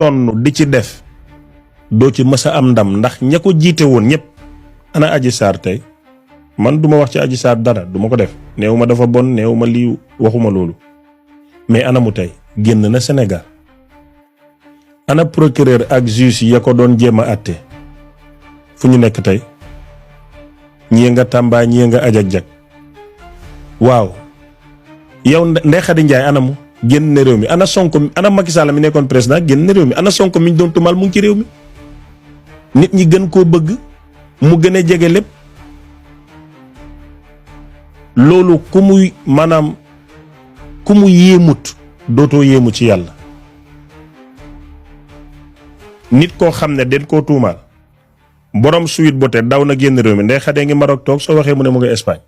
sonn di ci def doo ci mës a am ndam ndax ña ko jiite woon ñëpp ana Adji Sarr tey man duma wax ci Adji Sarr dara duma ko def néew ma dafa bon néew ma lii waxuma loolu mais ana mu tey génn na Sénégal ana procureur ak juge ya ko doon jéem a àtte fu ñu nekk tey ñii nga Tamba ñii nga ajak-jak waaw yow Ndeye Khady Ndiaye anamu génn na réew mi ana Sonko ana Macky Sall mi nekkoon président génn na réew mi ana Sonko mi ñu doon tumal mu ngi ci réew mi nit ñi gën koo bëgg mu gën a jege lépp loolu ku muy maanaam ku mu yéemut dootoo yéemu ci yàlla nit koo xam ne den koo tuumaal borom Sweet Beauté daw na génn réew mi Ndeye Khady ngi Maroc toog soo waxee mu ne mu nga Espagne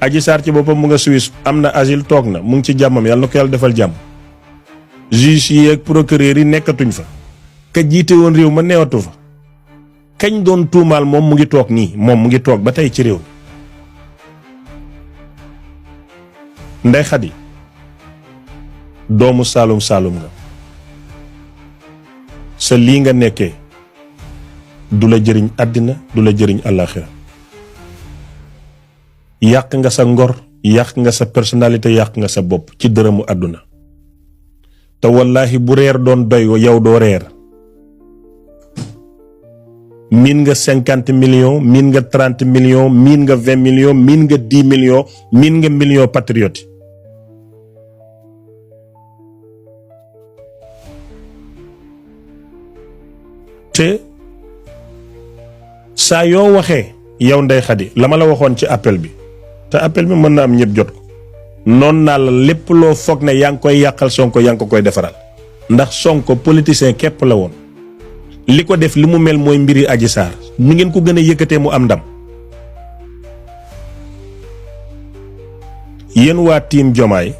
Adji Sarr ci boppam mu nga Suisse am na asile toog na mu ngi ci jàmmam yàlla na ko yàlla defal jàmm juge yi ak procureur yi nekkatuñ fa ka jiite woon réew ma neewatu fa kañ doon tuumaal moom mu ngi toog nii moom mu ngi toog ba tey ci réew mi Ndeye Khady doomu Saalum Saalum nga sa lii nga nekkee du la jëriñ àddina du la jëriñ àllaaxira yàq nga sa ngor yàq nga sa personnalité yàq nga sa bopp ci dërëmu àdduna te wallaahi bu reer doon doy yow doo reer miin nga 50 millions miin nga 30 millions miin nga 20 millions miin nga 10 millions miin nga million patriote te saa yoo waxee yow Ndeye Khady la ma la waxoon ci appel bi te appel bi mën na am ñëpp jot ko noon naa la lépp loo foog ne yaa ngi koy yàqal Sonko yaa ngi ko koy defaral ndax Sonko politicien képp la woon li ko def li mu mel mooy mbiri Adji Sarr ni ngeen ko gën a yëkkatee mu am ndam yéen waa team Diomaye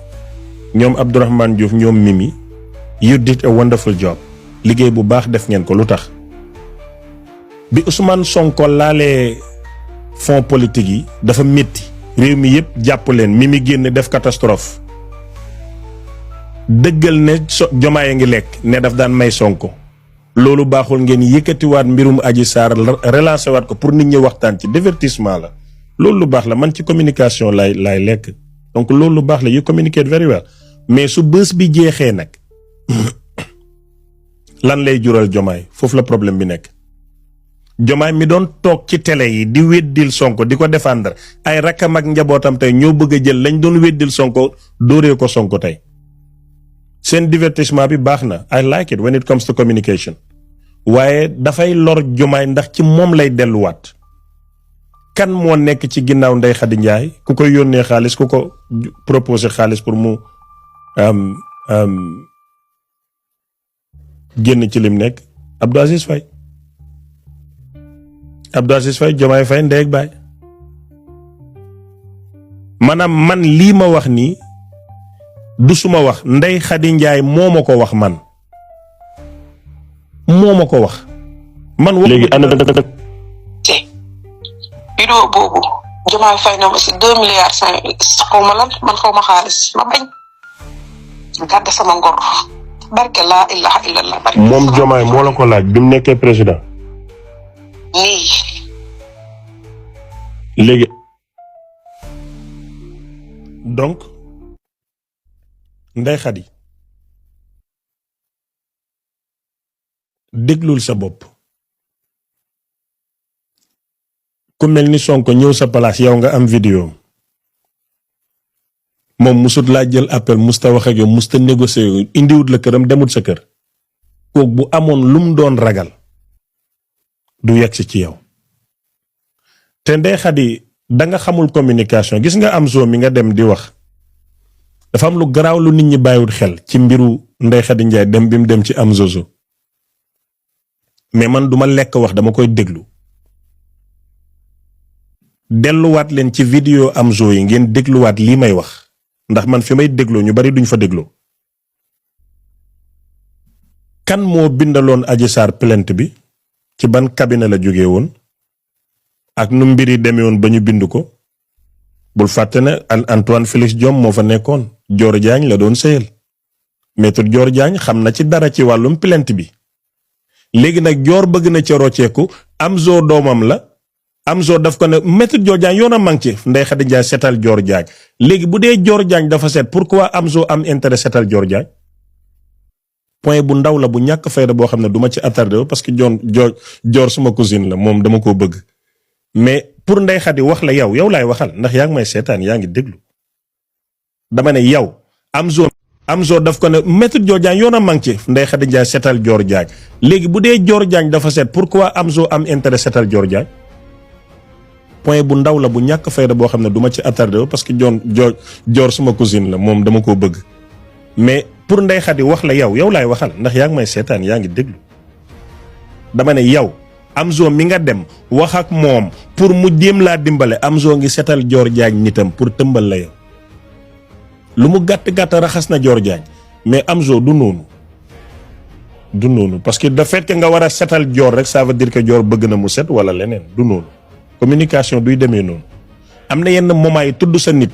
ñoom Abdourahmane Diouf ñoom Mimi you did a wonderful job liggéey bu baax def ngeen ko lu tax bi Ousmane Sonko laalee fonds politique yi dafa métti réew mi yëpp jàpp leen Mimi génn def catastrophe dëggal ne Diomaye ngi lekk ne daf daan may Sonko loolu baaxul ngeen yëkkatiwaat mbirum Adji Sarr relancé waat ko pour nit ñi waxtaan ci divertissement la loolu lu baax la man ci communication laay lekk donc loolu lu baax la you communicate very well mais su bës bi jeexee nag lan lay jural Diomaye foofu la problème bi nekk Diomaye mi doon toog ci télé yi di weddil Sonko di ko défendre ay rakkam ak njabootam tey ñoo bëgg a jël lañ doon weddil Sonko dóoree ko Sonko tey seen divertissement bi baax na I like it when it comes to communication waaye dafay lor Diomaye ndax ci moom lay delluwaat kan moo nekk ci ginnaaw Ndeye Khady Ndiaye ku koy yónnee xaalis ku ko proposé xaalis pour mu génn ci lim nekk Abdou Aziz Faye Diomaye Faye ndey ak baay maanaam man lii ma wax nii du suma wax Ndeye Khady Ndiaye moo ma ko wax man moo ma ko wax man léegi ana vidéo boobu Diomaye Faye na ma si 2 milliards 5 xaw ma lan man xaw ma xaalis ma bañ gàdde sama ngor barke laa ilaha illallah barke moom Diomaye moo la ko laaj bi mu nekkee président nii léegi donc Ndeye Khady déglul sa bopp ku mel ni Sonko ñëw sa place yow nga am vidéo moom musut laa jël appel musta wax ak yow musta négocier indiwut la këram demut sa kër kook bu amoon lum doon ragal du yegsi ci yow te Ndeye Khady danga xamul communication gis nga am zo mi nga dem di wax dafa am lu garaaw lu nit ñi bàyyiwut xel ci mbiru Ndeye Khady Ndiaye dem bi mu dem ci am zozo mais man duma lekk wax dama koy déglu delluwaat leen ci vidéo am zo yi ngeen dégluwaat lii may wax ndax man fi may dégloo ñu bari duñ fa dégloo kan moo bindaloon Adji Sarr plainte bi ci ban cabinet la jóge woon ak nu mbir yi demee woon ba ñu bind ko bul fàtte ne Antoine Félix Diome moo fa nekkoon Dior Diagne la doon sëyal maître Dior Diagne xam na ci dara ci wàllum plainte bi léegi nag Dior bëgg na ca rocceeku Amzo doomam la Amzo daf ko ne maître Dior Diagne yoonam mang ci Ndeye Khady Ndiaye setal Dior Diagne léegi bu dee Dior Diagne dafa set pourquoi Amzo am intérêt setal Dior Diagne point bu ndaw la bu ñàkk fayda boo xam ne du ma ci attardé parce que Dior suma cousine la moom dama koo bëgg mais pour Ndeye Khady wax la yow laay waxal ndax yaa ngi may seetaan yaa ngi déglu dama ne yow Amzo daf ko ne maître Dior Diagne yoonam mang ci Ndeye Khady Ndiaye setal Dior Diagne léegi bu dee Dior Diagne dafa set pourquoi Amzo am intérêt setal Dior Diagne point bu ndaw la bu ñàkk fayda boo xam ne du ma ci attardé parce que Dior suma cousine la moom dama koo bëgg mais pour Ndeye Khady wax la yow laay waxal ndax yaa ngi may seetaan yaa ngi déglu dama ne yow Amzo mi nga dem wax ak moom pour mu jéem laa dimbale Amzo ngi setal Dior Diagne nitam pour tëmbal la yow lu mu gàtt raxas na Dior Diagne mais Amzo du noonu parce que da fait que nga war a setal Dior rek ça veut dire que Dior bëgg na mu set wala leneen du noonu communication duy demee noonu am na yenn moment yi tudd sa nit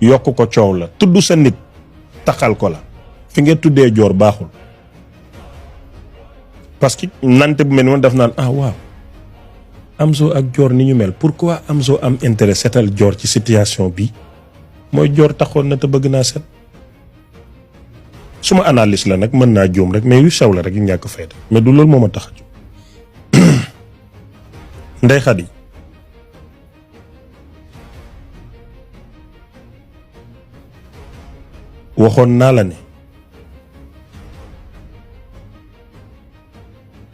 yokk ko coow la tudd sa nit taxal ko la fi nga tuddee Dior baaxul parce que nante bu mel noonu daf naan waaw Amzo ak Dior ni ñu mel pourquoi Amzo am intérêt setal Dior ci situation bi mooy Dior taxoon na te bëgg naa set suma analyse la nag mën naa juum rek mais yu sew la rek yu ñàkk fayda mais du loolu moo ma tax a jóg Ndeye Khady waxoon naa la ne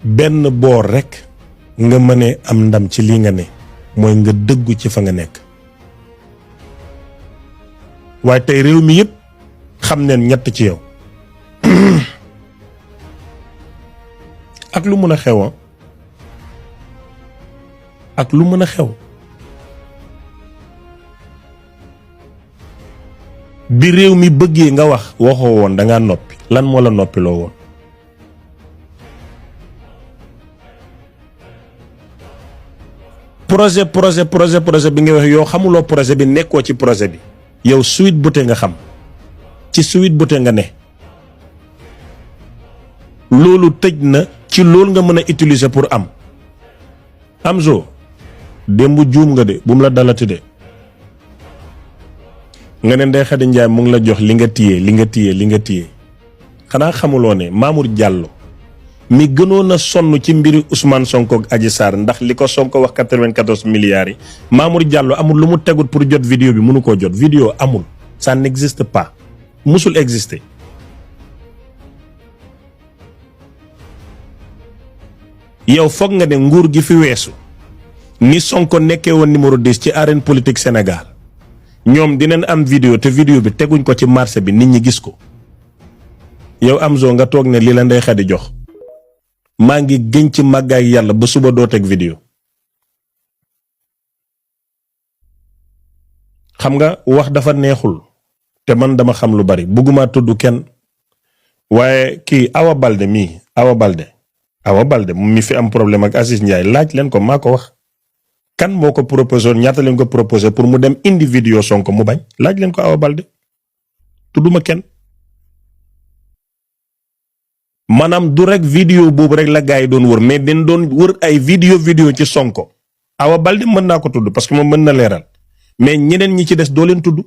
benn boor rek nga mënee am ndam ci li nga ne mooy nga dëggu ci fa nga nekk waaye tey réew mi yëpp xam neen ñett ci yow ak lu mën a xew ak lu mën a xew bi réew mi bëggee nga wax waxoo woon dangaa noppi lan moo la noppiloo woon projet bi nga wax yow xamuloo projet bi nekkoo ci projet bi yow Sweet Beauté nga xam ci Sweet Beauté nga ne loolu tëj na ci loolu nga mën a utiliser pour am Amzo démb juum nga de bu mu la dalati de nga ne Ndeye Khady Ndiaye mu ngi la jox li nga téye xanaa xamuloo ne Mamour Diallo mi gënoon a sonn ci mbiri Ousmane Sonko ak Adji Sarr ndax li ko Sonko wax 94 milliards yi Mamour Diallo amul lu mu tegut pour jot vidéo bi mënu koo jot vidéo amul ça n'existe pas musul exister yow foog nga ne nguur gi fi weesu ni Sonko nekkee woon numéro 10 ci arène politique Sénégal ñoom dinañ am vidéo te vidéo bi teguñ ko ci marché bi nit ñi gis ko yow Amzo nga toog ne li la Ndeye Khady jox maa ngi gën ci màggaay yàlla ba suba doo teg vidéo xam nga wax dafa neexul te man dama xam lu bari bëgguma tudd kenn waaye kii Awa Balde mi fi am problème ak Aziz Ndiaye laaj leen ko maa ko wax kan moo ko proposé woon ñaata leen ko proposé pour mu dem indi vidéo Sonko mu bañ laaj leen ko Awa Balde tudduma kenn maanaam du rek vidéo boobu rek la gars yi doon wër mais dañ doon wër ay vidéo ci Sonko Awa Balde mën naa ko tudd parce que moom mën na leeral mais ñeneen ñi ci des doo leen tudd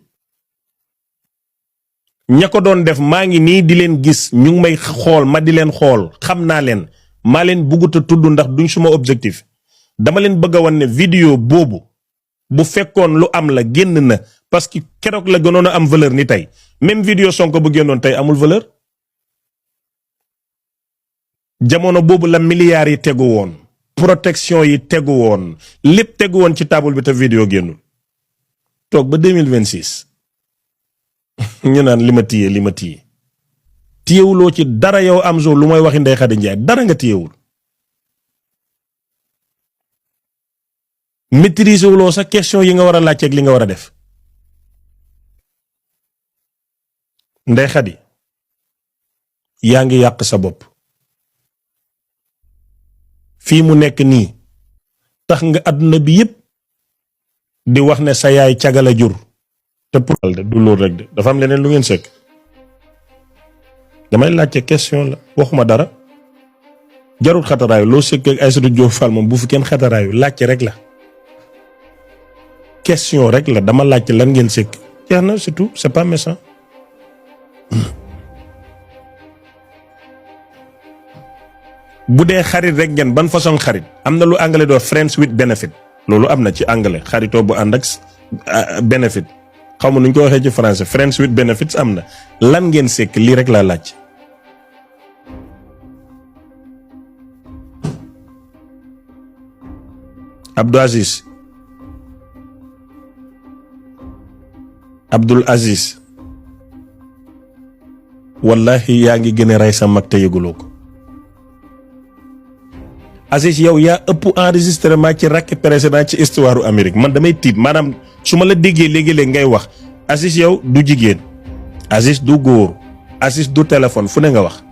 ña ko doon def maa ngi nii di leen gis ñu ngi may xool ma di leen xool xam naa leen maa leen bëggut a tudd ndax duñ suma objectif dama leen bëgg a wan ne vidéo boobu bu fekkoon lu am la génn na parce que keroog la gënoon a am valeur ni tey même vidéo Sonko bu génnoon tey amul valeur jamono boobu la milliards yi tegu woon protection yi tegu woon lépp tegu woon ci table bi te vidéo génnul toog ba 2026 ñu naan li ma téye téyewuloo ci dara yow Amzo lu may waxi Ndeye Khady Ndiaye dara nga téyewul maîtriser wuloo sa question yi nga war a laajte ak li nga war a def Ndeye Khady yaa ngi yàq sa bopp fii mu nekk nii tax nga àdduna bi yépp di wax ne sa yaay cagala jur te pour du loolu rek de dafa am leneen lu ngeen sekk damay laajte question la waxuma dara jarul xataraayu loo sëkk ak Aïssatou Diop Fall moom bu fi kenn xataraayu laajte rek la question rek la dama laajte lan ngeen sëkk jeex na c'est tout c'est pas méchant bu dee xarit rek ngeen ban façon xarit am na lu anglais doo friends with benefit loolu am na ci anglais xaritoo bu ànd ak benefit xaw ma nuñ ko waxee ci français friends with benefits am na lan ngeen sekk lii rek laa laaj. Abdul Aziz wallahi yaa ngi gën a rey sa mag te yëguloo ko. Aziz yow yaa ëpp enregistrement ci rakk président ci histoire Amérique man damay tiit maanaam su ma la déggee léegi-léegi ngay wax Aziz yow du jigéen Aziz du góor Aziz du téléphone fu ne nga wax.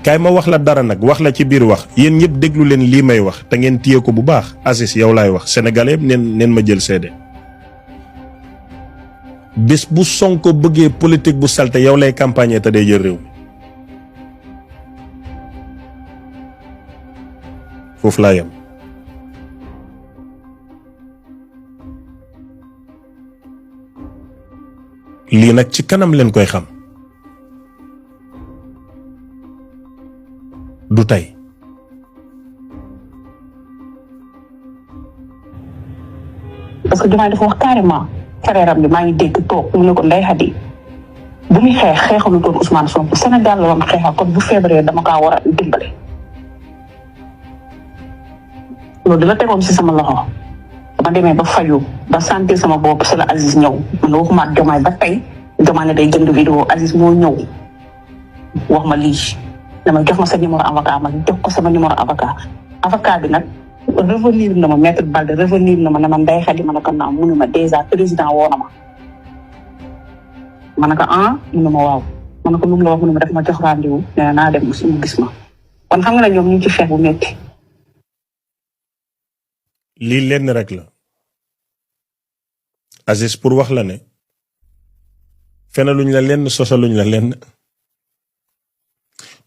kaay ma wax la dara nag wax la ci biir wax yéen ñëpp déglu leen lii may wax te ngeen téye ko bu baax Aziz yow laay wax sénégalais neen ma jël seede. bés bu Sonko bëggee politique bu salte yow lay campagne te day jël réew mi. foofu laa yem lii nag ci kanam leen koy xam du tey parce que Diomaye dafa wax carrément frère am bi maa ngi dégg toog mu ne ko Ndeye Khady bu muy xeexalu doon Ousmane Sonko Sénégal la doon xeexal kon bu feebaree dama kaa war a dimbale loolu dina tegoon ci sama loxo ba demee ba faju ba sentir sama bopp c'est la Aziz ñëw man waxuma ak Diomaye ba tey Diomaye ne day jënd vidéo Aziz moo ñëw wax ma lii dama jox ma sa numéro avocat ma jox ko sama numéro avocat bi nag revenir na ma maître Balde revenir na ma ne ma Ndeye Khady ma ne ko naam mu ne ma déjà président woo na ma ne ko mu ne ma waaw ma ne ko lu mu la wax mu ne ma def ma jox rendez-vous nee naa dem mu gis ma kon xam nga ne ñoom ñu ngi ci xeex bu métti. lii lenn rek la Aziz pour wax la ne fenaluñ la lenn sosaluñ la lenn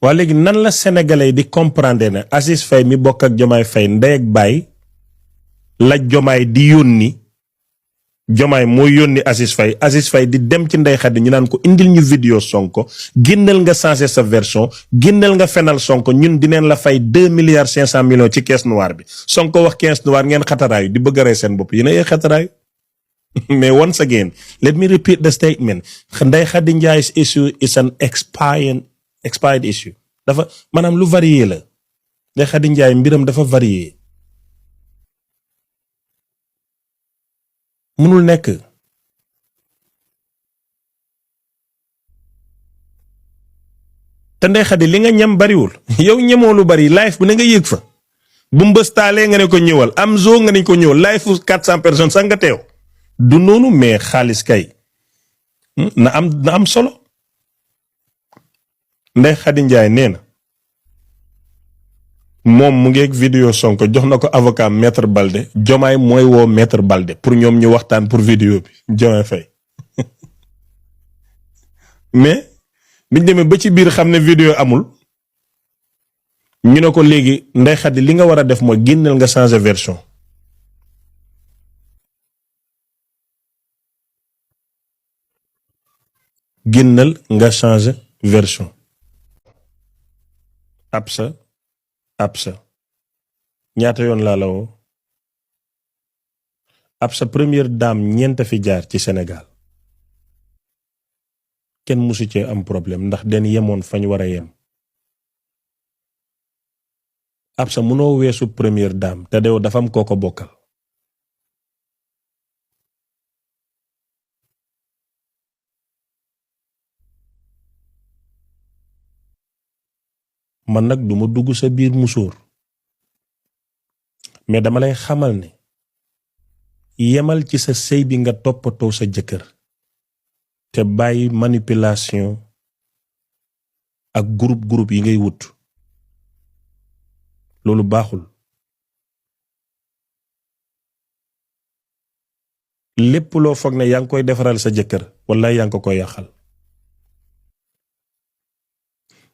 waa léegi nan la sénégalais di comprendre ne Aziz Faye mi bokk ak Diomaye Faye ndey ak baay la Diomaye di yónni Diomaye mooy yónni Aziz Faye di dem ci Ndeye Khady ñu naan ko indil ñu vidéo Sonko génnal nga changer sa version génnal nga fenal Sonko ñun dineen la fay 2 milliards 500 millions ci caisse noire bi Sonko wax caisse noire ngeen xataraayu di bëgg a rey seen bopp yéen a xataraayu mais once again let me repeat the statement Ndeye Khady Ndiaye's issue is an expired issue dafa maanaam lu varié la Ndeye Khady Ndiaye mbiram dafa varié mënul nekk te Ndeye Khady li nga ñam bariwul yow ñemoo lu bari live bu ne nga yéeg fa bu mbës taalee nga ne ko ñëwal am zoo nga ne ko ñëwal live fu 400 personnes sax nga teew du noonu mais xaalis kay na am solo Ndeye Khady Ndiaye nee na moom mu ngeeg vidéo Sonko jox na ko avocat maître Balde Diomaye mooy woo maître Balde pour ñoom ñu waxtaan pour vidéo bi Diomaye Faye mais biñ demee ba ci biir xam ne vidéo amul ñu ne ko léegi Ndeye Khady li nga war a def mooy génneel nga changer version génneel nga changer version Absa ñaata yoon laa la woo Absa première dame ñeent fi jaar ci Sénégal kenn musu cee am problème ndax den yemoon fañ war a yem Absa mënoo weesu première dame te dew dafa am kooko bokkal man nag duma dugg sa biir musóor mais dama lay xamal ne yemal ci sa sëy bi nga toppatoo sa jëkkër te bàyyi manipulation ak groupe yi ngay wut loolu baaxul lépp loo foog ne yaa ngi koy defaral sa jëkkër walla yaa ngi ko koy yàqal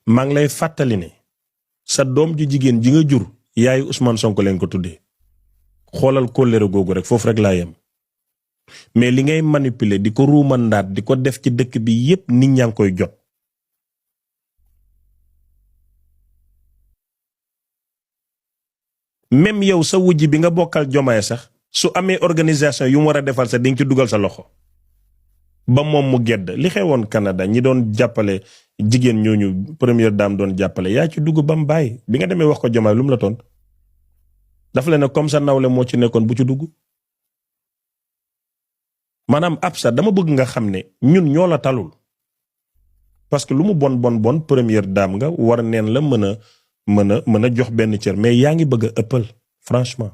maa ngi lay fàttali ne sa doom ju jigéen ji nga jur yaayu Ousmane Sonko leen ko tuddee xoolal kóllëre googu rek foofu rek laa yem mais li ngay manipuler di ko ruumandaat di ko def ci dëkk bi yépp nit ñaa ngi koy jot. même yow sa wujj bi nga bokkal Jomaay sax su amee organisation yu mu war a defal sa dinga ci dugal sa loxo ba moom mu gedd li xewoon Canada ñi doon jàppale jigéen ñooñu première dame doon jàppale yaa ci dugg ba mu bàyyi bi nga demee wax ko Jomaay lu mu la toon dafa leen ne comme ça nawle moo ci nekkoon bu ci dugg maanaam Absa dama bëgg nga xam ne ñun ñoo la talul parce que lu mu bon première dame nga war neen la mën a jox benn cër mais yaa ngi bëgg a ëppal franchement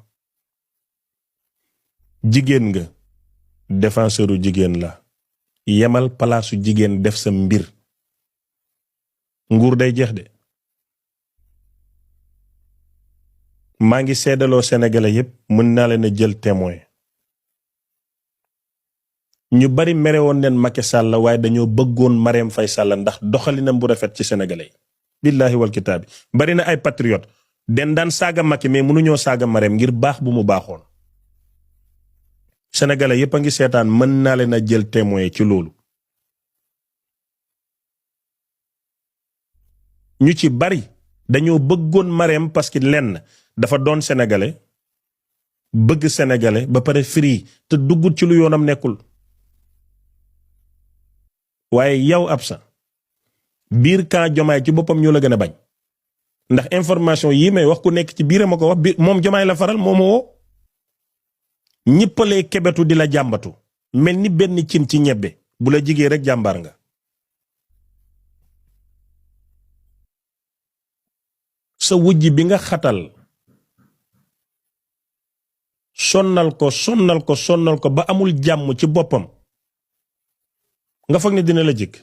jigéen nga défenseuru jigéen la yemal palaasu jigéen def sa mbir nguur day jeex de maa ngi seedaloo sénégalais yépp mën naa leen a jël témoin ñu bari mere woon neen Macky Sall waaye dañoo bëggoon Marème Faye Sall ndax doxalinam bu rafet ci sénégalais yi billahi wal kitaabi bari na ay patriote den daan saaga Macky mais mënuñoo saaga Marème ngir baax bu mu baaxoon sénégalais yépp a ngi seetaan mën naa leen a jël témoin ci loolu ñu ci bari dañoo bëggoon Marème parce que lenn dafa doon sénégalais bëgg sénégalais ba pare free te duggut ci lu yoonam nekkul waaye yow Absa biir camp Jomaay ci boppam ñoo la gën a bañ ndax information yi may wax ku nekk ci biiram a ko wax moom Jomaay la faral moo ma woo ñippalee kebetu di la jàmbatu mel ni benn cin ci ñebbe bu la jigee rek jàmbaar nga sa wujj bi nga xatal sonnal ko ba amul jàmm ci boppam nga foog ne dina la jëkk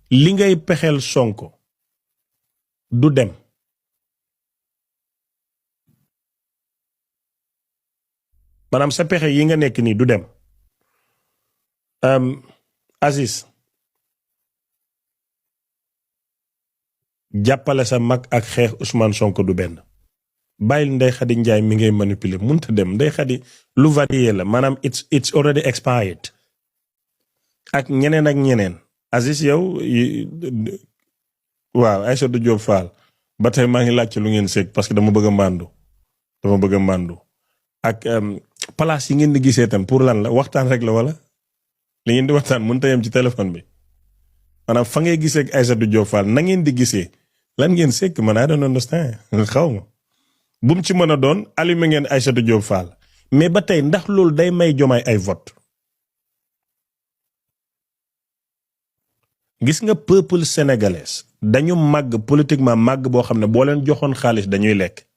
li ngay pexeel Sonko du dem maanaam sa pexe yi nga nekk nii du dem Aziz jàppale sa mag ak xeex Ousmane Sonko du benn bàyyil Ndeye Khady Ndiaye mi ngay manipuler mënta dem Ndeye Khady lu varié la maanaam it's already expired ak ñeneen Aziz yow waaw Aïssatou Diop Fall ba tey maa ngi laajte lu ngeen seeg parce que dama bëgg a màndu ak place yi ngeen di gisee tam pour lan la waxtaan rek la wala li ngeen di waxtaan mënta yem ci téléphone bi maanaam fa ngay gisee ak Aïssatou Diop Fall na ngeen di gisee lan ngeen seeg man I don't understand xaw ma bu mu ci mën a doon allumé ngeen Aïssatou Diop Fall mais ba tey ndax loolu day may Jomaay ay vote gis nga peuple sénégalais dañu màgg politiquement màgg boo xam ne boo leen joxoon xaalis dañuy lekk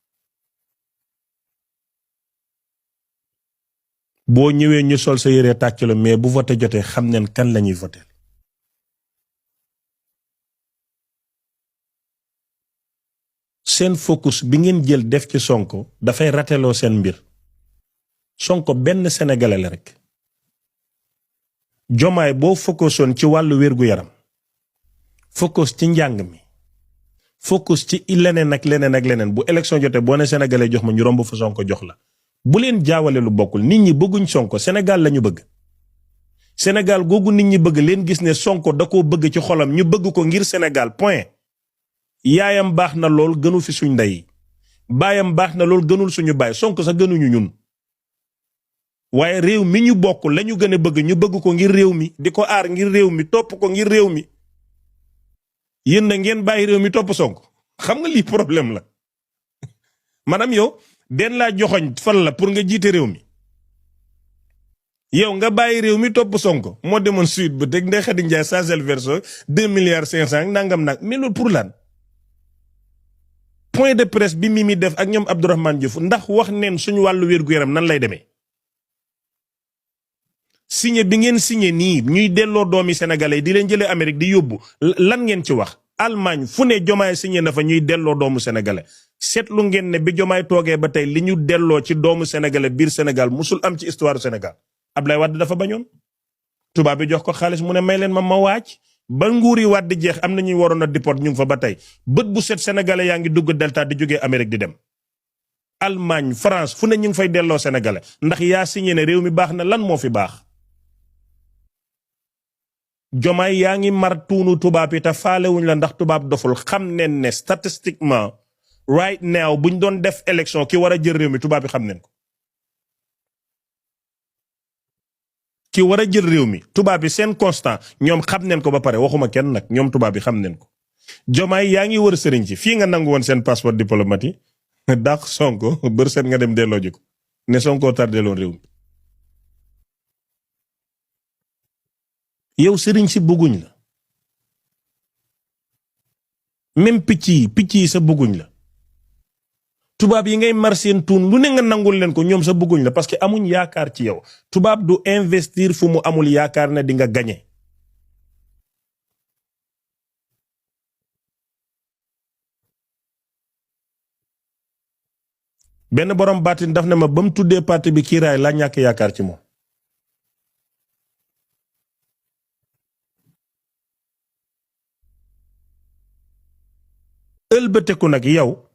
boo ñëwee ñu sol sa yére tàcc la mais bu vote jotee xam neen kan lañuy voter seen focus bi ngeen jël def ci Sonko dafay rateloo seen mbir Sonko benn sénégalais la rek Jomaay boo focusoon ci wàllu wér-gu-yaram focus ci njàng mi focus ci leneen ak leneen bu élection jotee boo ne sénégalais jox ma ñu romb fa Sonko jox la bu leen jaawale lu bokkul nit ñi bëgguñ Sonko Sénégal lañu bëgg Sénégal googu nit ñi bëgg leen gis ne Sonko da koo bëgg ci xolam ñu bëgg ko ngir Sénégal point yaayam baax na lool gënu fi suñ ndey baayam baax na lool gënul suñu baay Sonko sax gënuñu ñun waaye réew mi ñu bokk lañu gën a bëgg ñu bëgg ko ngir réew mi di ko aar ngir réew mi topp ko ngir réew mi yéen na ngeen bàyyi réew mi topp Sonko xam nga lii problème la maanaam yow den laa joxoñ fan la pour nga jiite réew mi yow nga bàyyi réew mi topp Sonko moo demoon suite ba teg Ndeye Khady Ndiaye changel verso 2 milliards 500 nangam nag mais loolu pour lan point de presse bi Mimi def ak ñoom Abdourahmane Diouf ndax wax neen suñu wàllu wér-gu-yaram nan lay demee signé bi ngeen signé nii ñuy delloo doomi sénégalais di leen jëlee Amérique di yóbbu lan ngeen ci wax Allemagne fu ne Jomaay signé na fa ñuy delloo doomu sénégalais seetlu ngeen ne bi Jomaay toogee ba tey li ñu delloo ci doomu sénégalais biir Sénégal musul am ci histoire Sénégal Ablaye Wade dafa bañoon tubaab bi jox ko xaalis mu ne may leen ma waaj ba nguur yi waat di jeex am na ñuy waroon a déport ñu ngi fa ba tey bët bu set sénégalais yaa ngi dugg delta di jógee Amérique di dem Allemagne France fu ne ñu ngi fay delloo sénégalais ndax yaa signé ne réew mi baax na lan moo fi baax jomaay yaa ngi mar tuunu tubaab yi te faalewuñ la ndax tubaab doful xam nen ne statistiquement right now buñ doon def élection ki war a jël réew mi tubaab yi xam nen ko ki war a jël réew mi tubaab yi seen constant ñoom xam nen ko ba pare waxuma kenn nag ñoom tubaab yi xam nen ko jomaay yaa ngi wër sëriñ ci fii nga nangu woon seen passeport diplomatique dàq Sonko bër seet nga dem delloo ji ko ne Sonko tardeeloon réew mi yow sëriñ si bëgguñ la même picc yi sa bëgguñ la tubaab yi ngay mar seen tuun lu ne nga nangul leen ko ñoom sa bëgguñ la parce que amuñ yaakaar ci yow tubaab du investir fu mu amul yaakaar ne di nga gañe benn borom baatin daf ne ma ba mu tuddee parti bi kiiraay laa ñàkk yaakaar ci moom ëlbateku nag yow